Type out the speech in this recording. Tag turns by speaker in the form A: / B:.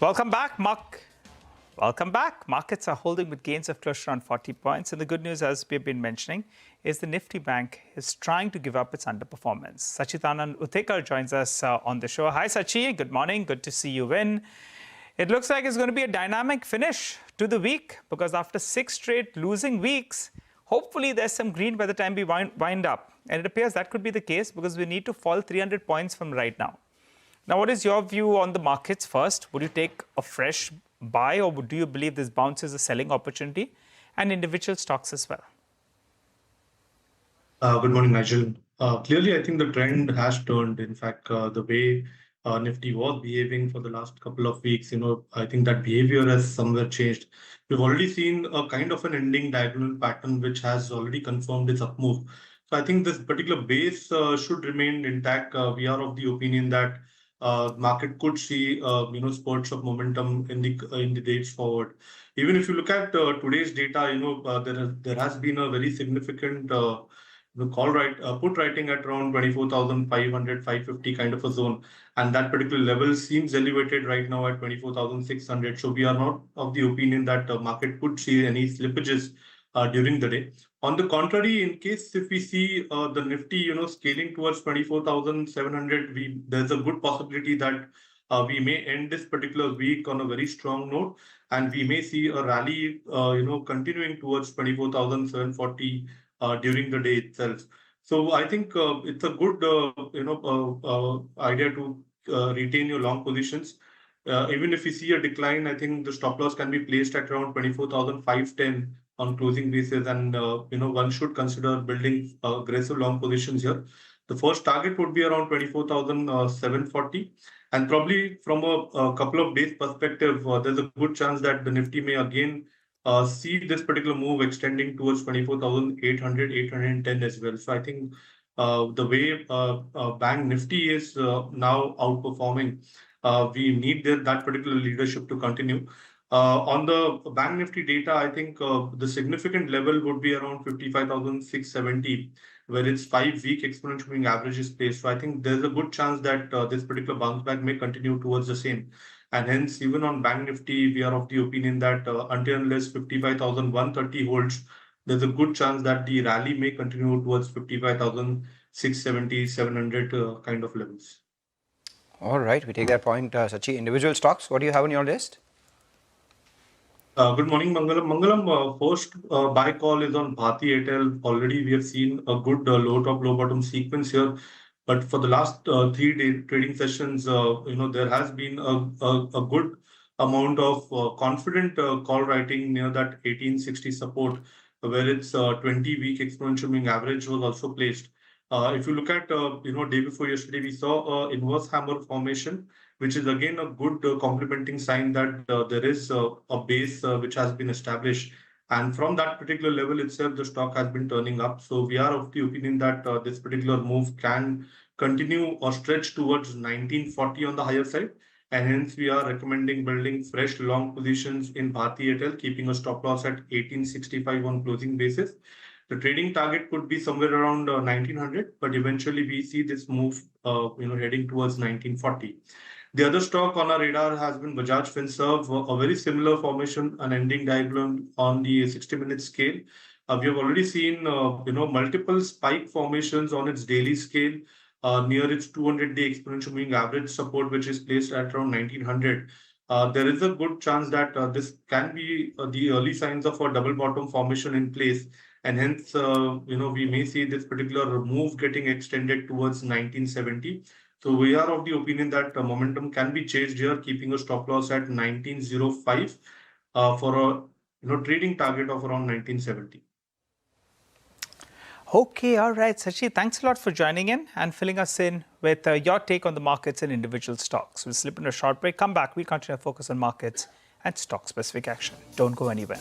A: Welcome back, Mark. Welcome back. Markets are holding with gains of close to around 40 points. And the good news, as we've been mentioning, is the Nifty Bank is trying to give up its underperformance. Sacchitanand Uttekar joins us on the show. Hi, Sachi. Good morning. Good to see you in. It looks like it's going to be a dynamic finish to the week because after 6 straight losing weeks, hopefully there's some green by the time we wind up. And it appears that could be the case because we need to fall 300 points from right now. Now, what is your view on the markets first? Would you take a fresh buy or do you believe this bounce is a selling opportunity and individual stocks as well?
B: Good morning, Nigel. Clearly, I think the trend has turned. In fact, the way Nifty was behaving for the last couple of weeks, I think that behavior has somewhere changed. We've already seen a kind of an ending diagonal pattern, which has already confirmed its up move. So I think this particular base should remain intact. We are of the opinion that market could see, spurts of momentum in the days forward. Even if you look at today's data, there has been a very significant put writing at around 24,500, 550 kind of a zone. And that particular level seems elevated right now at 24,600. So we are not of the opinion that the market could see any slippages during the day. On the contrary, in case if we see the Nifty, scaling towards 24,700, there's a good possibility that we may end this particular week on a very strong note, and we may see a rally, continuing towards 24,740 during the day itself. So I think it's a good, idea to retain your long positions. Even if we see a decline, I think the stop loss can be placed at around 24,510 on closing basis, and one should consider building aggressive long positions here. The first target would be around 24,740, and probably from a couple of days perspective, there's a good chance that the Nifty may again see this particular move extending towards 24,800, 810 as well. So I think the way Bank Nifty is now outperforming, we need that particular leadership to continue. On the Bank Nifty data, I think the significant level would be around 55,670, where its 5-week exponential moving average is placed. So I think there's a good chance that this particular bounce back may continue towards the same. And hence, even on Bank Nifty, we are of the opinion that until unless 55,130 holds, there's a good chance that the rally may continue towards 55,670, 700 kind of levels.
C: All right, we take that point, Sachi. Individual stocks, what do you have on your list?
B: Good morning, Mangalam. Mangalam, first buy call is on Bharti Airtel. Already we have seen a good low top, low bottom sequence here. But for the last 3 trading sessions, there has been a good amount of confident call writing near that 1860 support, where its 20-week exponential moving average was also placed. If you look at, day before yesterday, we saw inverse hammer formation, which is again a good complementing sign that there is a base which has been established. And from that particular level itself, the stock has been turning up. So we are of the opinion that this particular move can continue or stretch towards 1940 on the higher side. And hence we are recommending building fresh long positions in Bharti Airtel, keeping a stop loss at 1865 on closing basis. The trading target could be somewhere around 1900, but eventually we see this move, heading towards 1940. The other stock on our radar has been Bajaj Finserv, a very similar formation, an ending diagonal on the 60-minute scale. We have already seen, multiple spike formations on its daily scale near its 200-day exponential moving average support, which is placed at around 1900. There is a good chance that this can be the early signs of a double bottom formation in place. And hence, we may see this particular move getting extended towards 1970. So we are of the opinion that momentum can be chased here, keeping a stop loss at 1905 for a trading target of around 1970.
A: Okay, all right, Sachi, thanks a lot for joining in and filling us in with your take on the markets and individual stocks. We'll slip into a short break, come back, we continue to focus on markets and stock-specific action. Don't go anywhere.